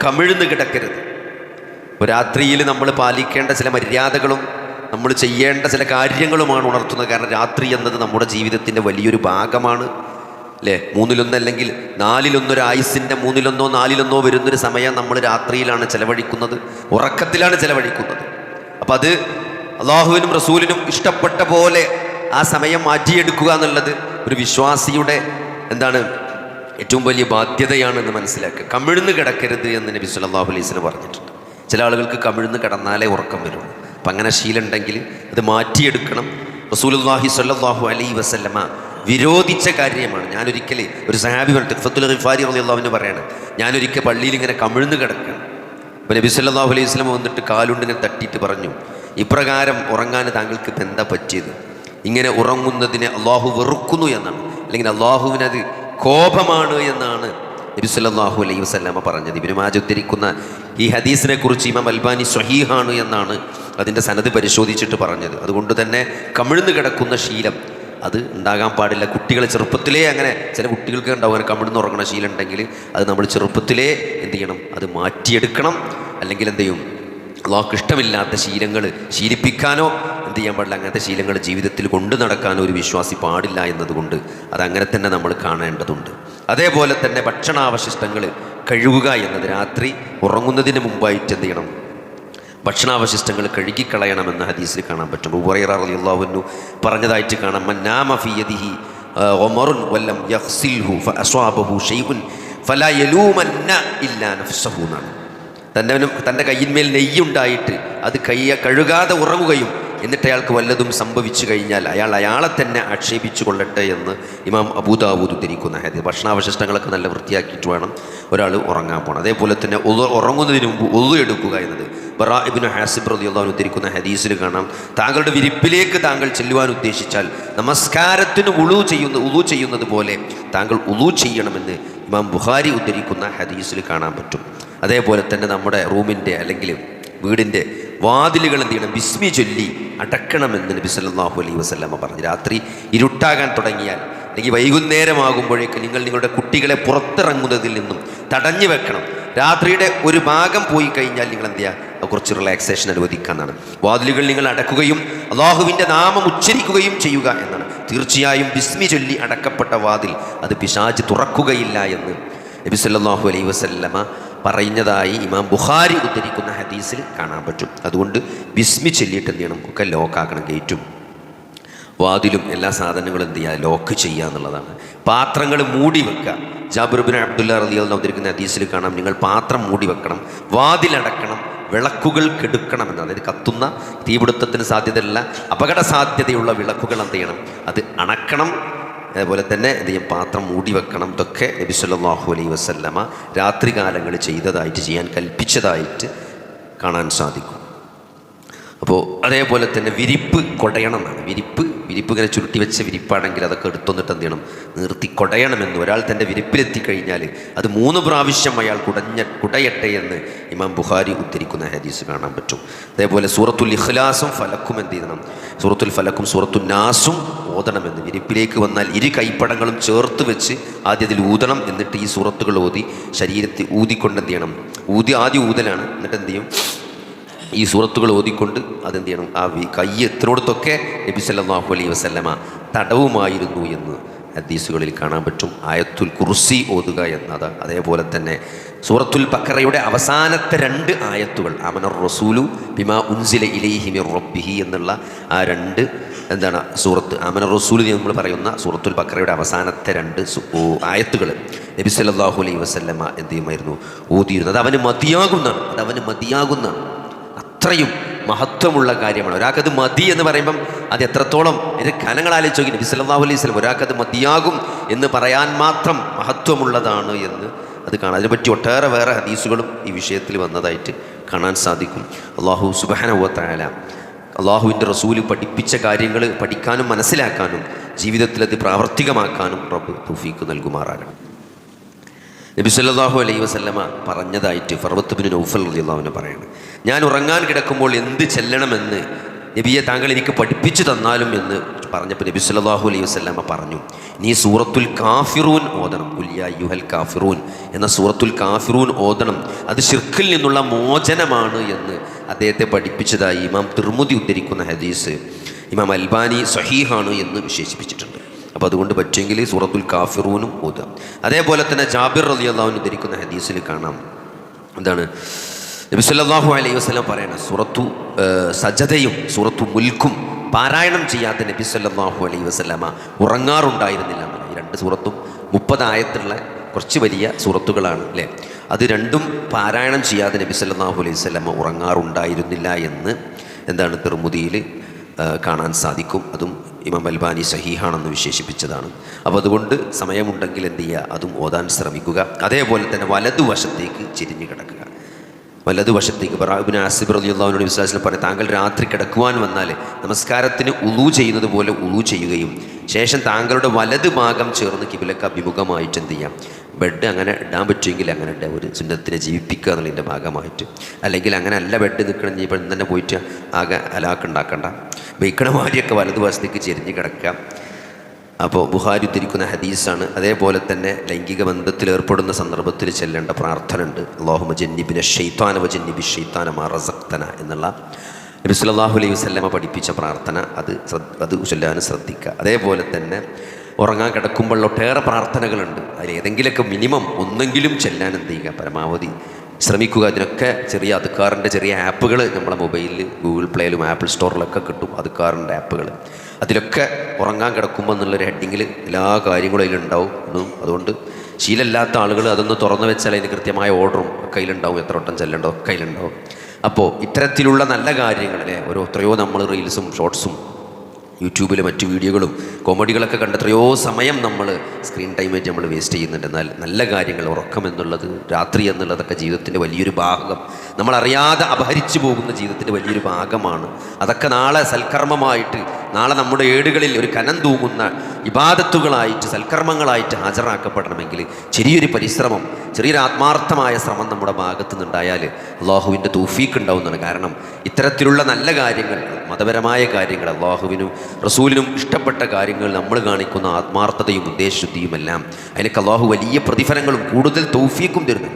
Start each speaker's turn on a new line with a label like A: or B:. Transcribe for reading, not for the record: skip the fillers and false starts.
A: കമിഴ്ന്ന് കിടക്കരുത്. രാത്രിയിൽ നമ്മൾ പാലിക്കേണ്ട ചില മര്യാദകളും നമ്മൾ ചെയ്യേണ്ട ചില കാര്യങ്ങളുമാണ് ഉണർത്തുന്നത്. കാരണം രാത്രി എന്നത് നമ്മുടെ ജീവിതത്തിൻ്റെ വലിയൊരു ഭാഗമാണ്, അല്ലേ? 1/3 അല്ലെങ്കിൽ 4/1 ആയുസിൻ്റെ 3/1 4/1 വരുന്നൊരു സമയം നമ്മൾ രാത്രിയിലാണ് ചിലവഴിക്കുന്നത്, ഉറക്കത്തിലാണ് ചിലവഴിക്കുന്നത്. അപ്പം അത് അള്ളാഹുവിനും റസൂലിനും ഇഷ്ടപ്പെട്ട പോലെ ആ സമയം മാറ്റിയെടുക്കുക എന്നുള്ളത് ഒരു വിശ്വാസിയുടെ ഏറ്റവും വലിയ ബാധ്യതയാണെന്ന് മനസ്സിലാക്കുക. കമിഴ്ന്ന് കിടക്കരുത് എന്ന് നബി സല്ലല്ലാഹു അലൈഹി വസല്ലം പറഞ്ഞിട്ടുണ്ട്. ചില ആളുകൾക്ക് കമിഴ്ന്ന് കിടന്നാലേ ഉറക്കം വരുള്ളൂ. അപ്പം അങ്ങനെ ശീലമുണ്ടെങ്കിൽ അത് മാറ്റിയെടുക്കണം. റസൂലുള്ളാഹി സ്വല്ലല്ലാഹു അലൈഹി വസല്ലമ വിരോധിച്ച കാര്യമാണ്. ഞാനൊരിക്കൽ ഒരു സഹാബി പറഞ്ഞു, ഫത്തുൽ ഗിഫാരി റളിയല്ലാഹു അൻഹു പറയാണ്, ഞാനൊരിക്കൽ പള്ളിയിൽ ഇങ്ങനെ കമിഴ്ന്ന് കിടക്കുകയാണ്. അപ്പോൾ നബി സല്ലല്ലാഹു അലൈഹി വസല്ലം വന്നിട്ട് കാലുണ്ടിനെ തട്ടിയിട്ട് പറഞ്ഞു, ഇപ്രകാരം ഉറങ്ങാൻ താങ്കൾക്ക് ഇപ്പം എന്താ പറ്റിയത്? ഇങ്ങനെ ഉറങ്ങുന്നതിനെ അള്ളാഹു വെറുക്കുന്നു എന്നാണ്, അല്ലെങ്കിൽ അള്ളാഹുവിനത് കോപമാണ് എന്നാണ് നബി സല്ലല്ലാഹു അലൈഹി വസല്ലമ പറഞ്ഞത്. ഇബ്നു മാജ ഉദ്ധരിക്കുന്ന ഈ ഹദീസിനെ കുറിച്ച് ഇമാം അൽബാനി സ്വഹീഹാണ് എന്നാണ് അതിൻ്റെ സനദ് പരിശോധിച്ചിട്ട് പറഞ്ഞത്. അതുകൊണ്ട് തന്നെ കമിഴ്ന്ന് കിടക്കുന്ന ശീലം അത് ഉണ്ടാകാൻ പാടില്ല. കുട്ടികളെ ചെറുപ്പത്തിലേ അങ്ങനെ ചില കുട്ടികൾക്ക് ഉണ്ടാവും അങ്ങനെ കമിഴ്ന്ന് ഉറങ്ങുന്ന ശീലം ഉണ്ടെങ്കിൽ അത് നമ്മൾ ചെറുപ്പത്തിലേ എന്ത് ചെയ്യണം? അത് മാറ്റിയെടുക്കണം. അല്ലെങ്കിൽ എന്ത് ചെയ്യും? അള്ളാഹുക്ക് ഇഷ്ടമില്ലാത്ത ശീലങ്ങൾ ശീലിപ്പിക്കാനോ എന്ത് ചെയ്യാൻ പാടില്ല, അങ്ങനത്തെ ശീലങ്ങൾ ജീവിതത്തിൽ കൊണ്ടു നടക്കാനോ ഒരു വിശ്വാസി പാടില്ല എന്നതുകൊണ്ട് അതങ്ങനെ തന്നെ നമ്മൾ കാണേണ്ടതുണ്ട്. അതേപോലെ തന്നെ ഭക്ഷണാവശിഷ്ടങ്ങൾ കഴുകുക എന്നത്, രാത്രി ഉറങ്ങുന്നതിന് മുമ്പായിട്ട് എന്ത് ചെയ്യണം? ഭക്ഷണാവശിഷ്ടങ്ങൾ കഴുകിക്കളയണമെന്ന ഹദീസിൽ കാണാൻ പറ്റും. അബൂ ഹുറൈറ റളിയല്ലാഹു അൻഹു പറഞ്ഞതായിട്ട് കാണാം, മൻ നാമ ഫീ യദിഹി ഉമറുൻ വലം യഗ്സിൽഹു ഫഅസ്വാബഹു ഷൈഉൻ ഫലാ യലൂമന്ന ഇല്ലാ നഫ്സഹു എന്നാണ്. തൻ്റെ കയ്യിന്മേൽ നെയ്യുണ്ടായിട്ട് അത് കഴുകാതെ ഉറങ്ങുകയും എന്നിട്ട് അയാൾക്ക് വല്ലതും സംഭവിച്ചു കഴിഞ്ഞാൽ അയാളെ തന്നെ ആക്ഷേപിച്ചു കൊള്ളട്ടെ എന്ന് ഇമാം അബൂ ദാവൂദ് ഉദ്ധരിക്കുന്ന ഹദീസ്. ഭക്ഷണാവശിഷ്ടങ്ങളൊക്കെ നല്ല വൃത്തിയാക്കിയിട്ട് വേണം ഒരാൾ ഉറങ്ങാൻ പോകണം. അതേപോലെ തന്നെ ഉറങ്ങുന്നതിന് മുമ്പ് ഉളു എടുക്കുക എന്നത് ബറാ ഇബ്നു ഹാസിബ് റളിയല്ലാഹു അൻഹു ഉദ്ധരിക്കുന്ന ഹദീസിൽ കാണാം, താങ്കളുടെ വിരിപ്പിലേക്ക് താങ്കൾ ചെല്ലുവാൻ ഉദ്ദേശിച്ചാൽ നമസ്കാരത്തിന് ഉളു ചെയ്യുന്നത് പോലെ താങ്കൾ ഉളു ചെയ്യണമെന്ന് ഇമാം ബുഖാരി ഉദ്ധരിക്കുന്ന ഹദീസിൽ കാണാൻ പറ്റും. അതേപോലെ തന്നെ നമ്മുടെ റൂമിൻ്റെ അല്ലെങ്കിൽ വീടിൻ്റെ വാതിലുകൾ എന്ത് ചെയ്യണം? ബിസ്മി ചൊല്ലി അടക്കണമെന്ന് നബി സല്ലല്ലാഹു അലൈഹി വസല്ലമ പറഞ്ഞു. രാത്രി ഇരുട്ടാകാൻ തുടങ്ങിയാൽ അല്ലെങ്കിൽ വൈകുന്നേരമാകുമ്പോഴേക്ക് നിങ്ങളുടെ കുട്ടികളെ പുറത്തിറങ്ങുന്നതിൽ നിന്നും തടഞ്ഞു വെക്കണം. രാത്രിയുടെ ഒരു ഭാഗം പോയി കഴിഞ്ഞാൽ നിങ്ങൾ എന്ത് ചെയ്യുക? കുറച്ച് റിലാക്സേഷൻ അനുവദിക്കാന്നാണ്. വാതിലുകൾ നിങ്ങൾ അടക്കുകയും അള്ളാഹുവിൻ്റെ നാമം ഉച്ചരിക്കുകയും ചെയ്യുക എന്നാണ്. തീർച്ചയായും ബിസ്മി ചൊല്ലി അടക്കപ്പെട്ട വാതിൽ അത് പിശാച് തുറക്കുകയില്ല എന്ന് നബി സല്ലല്ലാഹു അലൈഹി വസല്ലമ പറയുന്നതായി ഇമാം ബുഖാരി ഉദ്ധരിക്കുന്ന ഹദീസിൽ കാണാൻ പറ്റും. അതുകൊണ്ട് ബിസ്മി ചൊല്ലിയിട്ട് എന്ത് ചെയ്യണം? ഒക്കെ ലോക്കാക്കണം. ഗേറ്റും വാതിലും എല്ലാ സാധനങ്ങളും എന്ത് ചെയ്യുക? ലോക്ക് ചെയ്യുക എന്നുള്ളതാണ്. പാത്രങ്ങൾ മൂടി വെക്കുക. ജാബിർ ഇബ്നു അബ്ദുല്ലാഹ് റളിയല്ലാഹു അൻഹു ഉദ്ധരിക്കുന്ന ഹദീസിൽ കാണാം, നിങ്ങൾ പാത്രം മൂടി വെക്കണം, വാതിലടക്കണം, വിളക്കുകൾ കെടുക്കണമെന്ന്. അതായത് കത്തുന്ന തീപിടുത്തത്തിന് സാധ്യതയുള്ള അപകട സാധ്യതയുള്ള വിളക്കുകൾ എന്ത് ചെയ്യണം? അത് അണക്കണം. അതേപോലെ തന്നെ എന്ത് ചെയ്യും? പാത്രം മൂടി വെക്കണം. ഇതൊക്കെ നബി സല്ലല്ലാഹു അലൈഹി വസല്ലമ രാത്രികാലങ്ങളിൽ ചെയ്യാൻ കൽപ്പിച്ചതായിട്ട് കാണാൻ സാധിക്കും. അപ്പോൾ അതേപോലെ തന്നെ വിരിപ്പ് കൊടയണം എന്നാണ്. വിരിപ്പ് ഇങ്ങനെ ചുരുട്ടി വെച്ച വിരിപ്പാണെങ്കിൽ അതൊക്കെ എടുത്തൊന്നിട്ട് എന്ത് ചെയ്യണം? നിർത്തി കൊടയണമെന്ന്. ഒരാൾ തൻ്റെ വിരിപ്പിലെത്തിക്കഴിഞ്ഞാൽ അത് 3 പ്രാവശ്യം അയാൾ കുടയട്ടെ എന്ന് ഇമാം ബുഖാരി ഉദ്ധരിക്കുന്ന ഹദീസ് കാണാൻ പറ്റും. അതേപോലെ സൂറത്തുൽ ഇഖ്ലാസും ഫലക്കും എന്ത് ചെയ്യണം? സൂറത്തുൽ ഫലക്കും സൂറത്തുൽ നാസും ഓതണമെന്ന്. വിരിപ്പിലേക്ക് വന്നാൽ 2 കൈപ്പടങ്ങളും ചേർത്ത് വെച്ച് ആദ്യം അതിൽ ഊതണം. എന്നിട്ട് ഈ സൂറത്തുകൾ ഓതി ശരീരത്തിൽ ഊതിക്കൊണ്ട് എന്ത് ചെയ്യണം? ആദ്യം ഊതലാണ്. എന്നിട്ട് എന്ത് ചെയ്യും? ഈ സൂറത്തുകൾ ഓതിക്കൊണ്ട് അതെന്ത് ചെയ്യണം? ആ കൈ എത്തിനോടത്തൊക്കെ നബി സല്ലല്ലാഹു അലൈഹി വസല്ലമ തടവുമായിരുന്നു എന്ന് ഹദീസുകളിൽ കാണാൻ പറ്റും. ആയത്തുൽ കുർസി ഓതുക എന്നത്. അതേപോലെ തന്നെ സൂറത്തുൽ ബഖറയുടെ അവസാനത്തെ 2 ആയത്തുകൾ, ആമനർ റസൂലു ബിമാ ഉൻസില ഇലൈഹി മിർ റബ്ബിഹി എന്നുള്ള ആ 2 സൂറത്ത് ആമനർ റസൂൽ നമ്മൾ പറയുന്ന സൂറത്തുൽ ബഖറയുടെ അവസാനത്തെ 2 ആയത്തുകൾ നബി സല്ലല്ലാഹു അലൈഹി വസല്ലമ എന്ത് ചെയ്യുമായിരുന്നു? ഓതിയിരുന്നു. അത് അവന് മതിയാകുന്നതാണ്. അത്രയും മഹത്വമുള്ള കാര്യമാണ്. ഒരാൾക്കത് മതി എന്ന് പറയുമ്പം അത് എത്രത്തോളം ഇത് കനങ്ങൾ ആലോചിച്ച് നോക്കി. നബി സല്ലല്ലാഹു അലൈഹി വസല്ലം ഒരാൾക്കത് മതിയാകും എന്ന് പറയാൻ മാത്രം മഹത്വമുള്ളതാണ് എന്ന് അത് കാണാം. അതിനെപ്പറ്റി ഒട്ടേറെ വേറെ ഹദീസുകളും ഈ വിഷയത്തിൽ വന്നതായിട്ട് കാണാൻ സാധിക്കും. അല്ലാഹു സുബ്ഹാനഹു വ തആല അള്ളാഹുവിൻ്റെ റസൂല് പഠിപ്പിച്ച കാര്യങ്ങൾ പഠിക്കാനും മനസ്സിലാക്കാനും ജീവിതത്തിൽ അത് പ്രാവർത്തികമാക്കാനും റബ്ബ് തൗഫീഖ് നൽകുമാറാകണം. നബി സല്ലല്ലാഹു അലൈഹി വസല്ലമ പറഞ്ഞതായിട്ട് ഫർവത്ത് ബിൻ നൗഫൽ റളിയല്ലാഹു അൻഹു പറയുന്നത്, ഞാൻ ഉറങ്ങാൻ കിടക്കുമ്പോൾ എന്ത് ചെല്ലണമെന്ന് നബിയെ താങ്കൾ എനിക്ക് പഠിപ്പിച്ചു തന്നാലും എന്ന് പറഞ്ഞപ്പോൾ നബി സല്ലല്ലാഹു അലൈഹി വസല്ലമ പറഞ്ഞു, നീ സൂറത്തുൽ കാഫിറൂൻ ഓതണം. ഖുൽ യാ അയ്യുഹൽ കാഫിറൂൻ എന്ന സൂറത്തുൽ കാഫിറൂൻ ഓതണം. അത് ശിർക്കിൽ നിന്നുള്ള മോചനമാണ് എന്ന് അദ്ദേഹത്തെ പഠിപ്പിച്ചതായി ഇമാം തിർമുദി ഉദ്ധരിക്കുന്ന ഹദീസ് ഇമാം അൽബാനി സ്വഹീഹാണ് എന്ന് വിശേഷിപ്പിച്ചിട്ടുണ്ട്. അപ്പോൾ അതുകൊണ്ട് പറ്റുമെങ്കിൽ സൂറത്തുൽ കാഫിറൂനും ഓതാം. അതേപോലെ തന്നെ ജാബിർ റളിയല്ലാഹു അൻഹു ഉദ്ധരിക്കുന്ന ഹദീസിൽ കാണാം, എന്താണ് നബി സല്ലല്ലാഹു അലൈഹി വസല്ലം പറയണം, സൂറത്തു സജദയും സൂറത്തു മുൽക്കും പാരായണം ചെയ്യാത്ത നബി സല്ലല്ലാഹു അലൈഹി വസല്ലമ ഉറങ്ങാറുണ്ടായിരുന്നില്ല എന്നാണ്. ഈ രണ്ട് സൂറത്തും 30 ആയത്തുള്ള കുറച്ച് വലിയ സൂറത്തുകളാണ് അല്ലേ. അത് രണ്ടും പാരായണം ചെയ്യാതെ നബി സല്ലല്ലാഹു അലൈഹി വസല്ലമ ഉറങ്ങാറുണ്ടായിരുന്നില്ല എന്ന് എന്താണ് തിർമുദിയിൽ കാണാൻ സാധിക്കും. അതും ഇമാം അൽബാനി സഹീഹാണെന്ന് വിശേഷിപ്പിച്ചതാണ്. അപ്പോൾ അതുകൊണ്ട് സമയമുണ്ടെങ്കിൽ എന്ത് ചെയ്യുക, അതും ഓതാൻ ശ്രമിക്കുക. അതേപോലെ തന്നെ വലതുവശത്തേക്ക് ചെരിഞ്ഞ് കിടക്കുക. വലതുവശത്തേക്ക് ബറാ ഇബ്നു ആസിബ് റളിയല്ലാഹു അൻഹു വിശ്വാസത്തിൽ പറയും, താങ്കൾ രാത്രി കിടക്കുവാൻ വന്നാൽ നമസ്കാരത്തിന് ഉളൂ ചെയ്യുന്നത് പോലെ ഉളൂ ചെയ്യുകയും ശേഷം താങ്കളുടെ വലത് ഭാഗം ചേർന്ന് കിബിലക്ക് അഭിമുഖമായിട്ട് എന്ത് ചെയ്യാം, ബെഡ് അങ്ങനെ ഇടാൻ പറ്റുമെങ്കിൽ അങ്ങനെ ഇടുക, ഒരു സുന്നത്തിനെ ജീവിപ്പിക്കുക എന്നുള്ളതിൻ്റെ ഭാഗമായിട്ട്. അല്ലെങ്കിൽ അങ്ങനെ അല്ല ബെഡ് നിൽക്കണം, ഇപ്പം തന്നെ പോയിട്ട് ആകെ ഹലാക്കുണ്ടാക്കണ്ട, വെയ്ക്കണമാരിയൊക്കെ വലതുവശത്തേക്ക് ചെരിഞ്ഞ് കിടക്കുക. അപ്പോൾ ബുഖാരി ഉദ്ധരിക്കുന്ന ഹദീസാണ്. അതേപോലെ തന്നെ ലൈംഗിക ബന്ധത്തിൽ ഏർപ്പെടുന്ന സന്ദർഭത്തിൽ ചെല്ലേണ്ട പ്രാർത്ഥന ഉണ്ട്. അല്ലാഹുമ്മ ജന്നിബിന ശൈത്താന വജന്നിബി ശൈത്താന മാ റസഖ്തന എന്നുള്ള നബി സല്ലല്ലാഹു അലൈഹി വസല്ലമ പഠിപ്പിച്ച പ്രാർത്ഥന, അത് ചൊല്ലാൻ ശ്രദ്ധിക്കുക. അതേപോലെ തന്നെ ഉറങ്ങാൻ കിടക്കുമ്പോൾ ഒട്ടേറെ പ്രാർത്ഥനകളുണ്ട്. അതിൽ ഏതെങ്കിലുമൊക്കെ മിനിമം ഒന്നെങ്കിലും ചെല്ലാൻ എന്ത് ചെയ്യുക, പരമാവധി ശ്രമിക്കുക. അതിനൊക്കെ ചെറിയ അദ്കാറിൻ്റെ ചെറിയ ആപ്പുകൾ നമ്മുടെ മൊബൈലിൽ ഗൂഗിൾ പ്ലേയിലും ആപ്പിൾ സ്റ്റോറിലൊക്കെ കിട്ടും. അദ്കാറിൻ്റെ ആപ്പുകൾ, അതിലൊക്കെ ഉറങ്ങാൻ കിടക്കുമ്പോൾ എന്നുള്ളൊരു ഹെഡിങ്ങിൽ എല്ലാ കാര്യങ്ങളും അതിലുണ്ടാവും. അതുകൊണ്ട് ശീലമില്ലാത്ത ആളുകൾ അതൊന്ന് തുറന്നു വെച്ചാൽ അതിന് കൃത്യമായ ഓർഡറും ഒക്കെ അതിലുണ്ടാവും, എത്ര വട്ടം ചെല്ലണ്ടോ ഒക്കെ അതിലുണ്ടാവും. അപ്പോൾ ഇത്തരത്തിലുള്ള നല്ല കാര്യങ്ങൾ എത്രയോ നമ്മൾ റീൽസും ഷോർട്സും യൂട്യൂബിൽ മറ്റു വീഡിയോകളും കോമഡികളൊക്കെ കണ്ട് എത്രയോ സമയം നമ്മൾ സ്ക്രീൻ ടൈമായിട്ട് നമ്മൾ വേസ്റ്റ് ചെയ്യുന്നുണ്ട്. എന്നാൽ നല്ല കാര്യങ്ങൾ, ഉറക്കം എന്നുള്ളത്, രാത്രി എന്നുള്ളതൊക്കെ ജീവിതത്തിൻ്റെ വലിയൊരു ഭാഗം, നമ്മളറിയാതെ അപഹരിച്ചു പോകുന്ന ജീവിതത്തിൻ്റെ വലിയൊരു ഭാഗമാണ്. അതൊക്കെ നാളെ സൽക്കർമ്മമായിട്ട്, നാളെ നമ്മുടെ ഏടുകളിൽ ഒരു കനം തൂങ്ങുന്ന ഇബാദത്തുകളായിട്ട്, സൽക്കർമ്മങ്ങളായിട്ട് ഹാജരാക്കപ്പെടണമെങ്കിൽ ചെറിയൊരു പരിശ്രമം, ചെറിയൊരു ആത്മാർത്ഥമായ ശ്രമം നമ്മുടെ ഭാഗത്തു നിന്നുണ്ടായാൽ അള്ളാഹുവിൻ്റെ തൗഫീഖ് ഉണ്ടാവുന്നതാണ്. കാരണം ഇത്തരത്തിലുള്ള നല്ല കാര്യങ്ങൾ, മതപരമായ കാര്യങ്ങൾ, അള്ളാഹുവിനും റസൂലിനും ഇഷ്ടപ്പെട്ട കാര്യങ്ങൾ നമ്മൾ കാണിക്കുന്ന ആത്മാർത്ഥതയും ഉദ്ദേശശുദ്ധിയുമെല്ലാം അതിനൊക്കെ അള്ളാഹു വലിയ പ്രതിഫലങ്ങളും കൂടുതൽ തൗഫീഖും തരുന്നു.